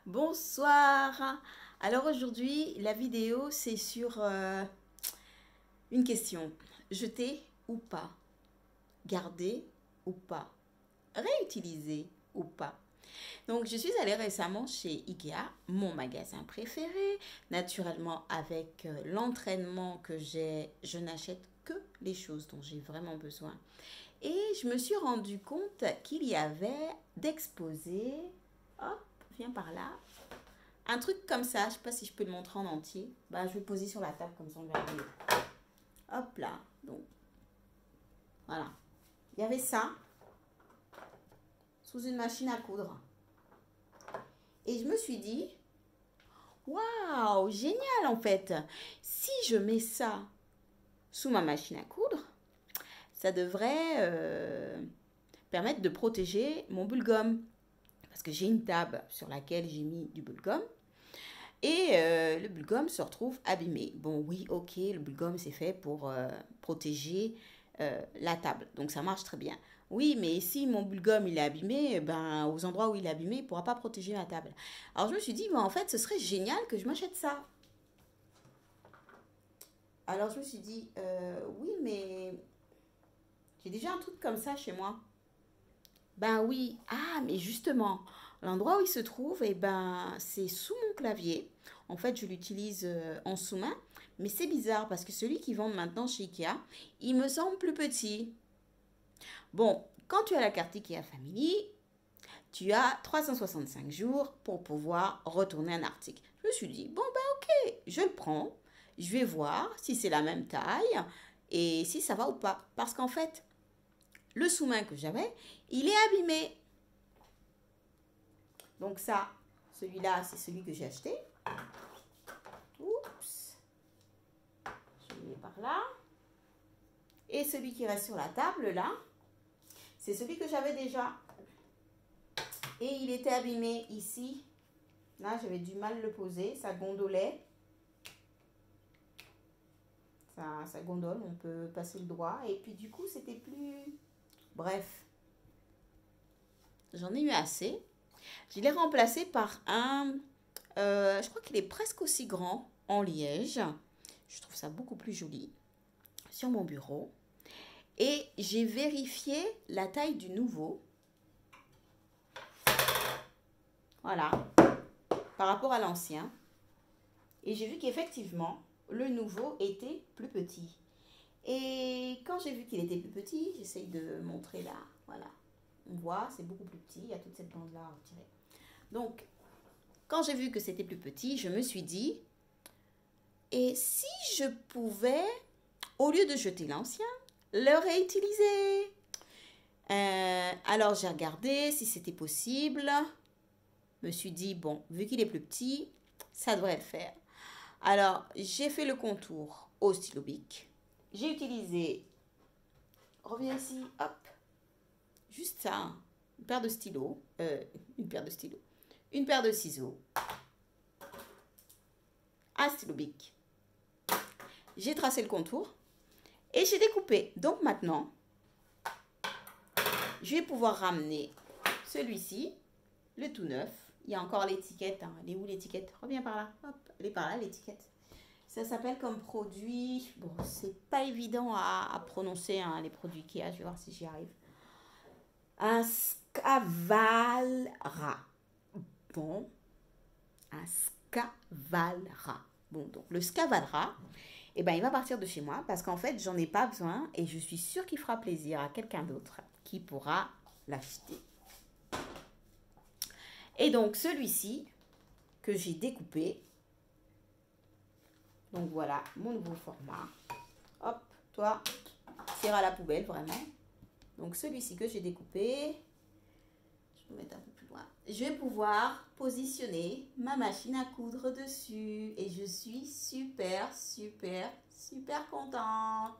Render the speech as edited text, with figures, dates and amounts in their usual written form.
Bonsoir. Alors aujourd'hui, la vidéo, c'est sur une question. Jeter ou pas? Garder ou pas? Réutiliser ou pas? Donc, je suis allée récemment chez Ikea, mon magasin préféré. Naturellement, avec l'entraînement que j'ai, je n'achète que les choses dont j'ai vraiment besoin. Et je me suis rendu compte qu'il y avait d'exposés. Hop, viens par là. Un truc comme ça, je ne sais pas si je peux le montrer en entier. Bah, je vais le poser sur la table comme ça on verra mieux. Hop là. Donc, voilà. Il y avait ça sous une machine à coudre. Et je me suis dit, waouh, génial en fait. Si je mets ça sous ma machine à coudre, ça devrait permettre de protéger mon bulgum. Parce que j'ai une table sur laquelle j'ai mis du bulgum. Et le bulgum se retrouve abîmé. Bon, oui, ok, le bulgum c'est fait pour protéger la table. Donc ça marche très bien. Oui, mais si mon bulgum il est abîmé, ben, aux endroits où il est abîmé, il ne pourra pas protéger ma table. Alors je me suis dit, ben, en fait, ce serait génial que je m'achète ça. Alors je me suis dit, oui, mais j'ai déjà un truc comme ça chez moi. Ben oui, ah, mais justement, l'endroit où il se trouve, eh ben, c'est sous mon clavier. En fait, je l'utilise en sous-main, mais c'est bizarre parce que celui qui vend maintenant chez Ikea, il me semble plus petit. Bon, quand tu as la carte Ikea Family, tu as 365 jours pour pouvoir retourner un article. Je me suis dit, bon, ben ok, je le prends, je vais voir si c'est la même taille et si ça va ou pas. Parce qu'en fait, le sous-main que j'avais, il est abîmé. Donc ça, celui-là, c'est celui que j'ai acheté. Oups. Je le mets par là. Et celui qui reste sur la table, là, c'est celui que j'avais déjà. Et il était abîmé ici. Là, j'avais du mal à le poser. Ça gondolait. Ça gondole. On peut passer le doigt. Et puis, du coup, c'était plus... Bref. J'en ai eu assez. Je l'ai remplacé par un... je crois qu'il est presque aussi grand en liège. Je trouve ça beaucoup plus joli sur mon bureau. Et j'ai vérifié la taille du nouveau. Voilà. Par rapport à l'ancien. Et j'ai vu qu'effectivement, le nouveau était plus petit. Et quand j'ai vu qu'il était plus petit, j'essaye de montrer là. Voilà. On voit, c'est beaucoup plus petit. Il y a toute cette bande-là à retirer. Donc, quand j'ai vu que c'était plus petit, je me suis dit, et si je pouvais, au lieu de jeter l'ancien, le réutiliser? Alors j'ai regardé si c'était possible. Je me suis dit, bon, vu qu'il est plus petit, ça devrait le faire. Alors j'ai fait le contour au stylo bic. J'ai utilisé, reviens ici, hop, juste ça, une paire de stylos, une paire de ciseaux, un stylo bic. J'ai tracé le contour et j'ai découpé. Donc maintenant, je vais pouvoir ramener celui-ci, le tout neuf. Il y a encore l'étiquette. Hein. Elle est où l'étiquette? Reviens par là. Hop, elle est par là l'étiquette. Ça s'appelle comme produit. Bon, c'est pas évident à prononcer hein, les produits Ikea. Je vais voir si j'y arrive. Un Scavalra. Bon, un Scavalra. Bon, donc le Scavalra, eh ben, il va partir de chez moi parce qu'en fait, j'en ai pas besoin et je suis sûre qu'il fera plaisir à quelqu'un d'autre qui pourra l'acheter. Et donc, celui-ci que j'ai découpé. Donc, voilà mon nouveau format. Hop, toi, tire à la poubelle, vraiment. Donc, celui-ci que j'ai découpé. Je vais mettre un peu plus loin. Je vais pouvoir positionner ma machine à coudre dessus. Et je suis super, super, super contente.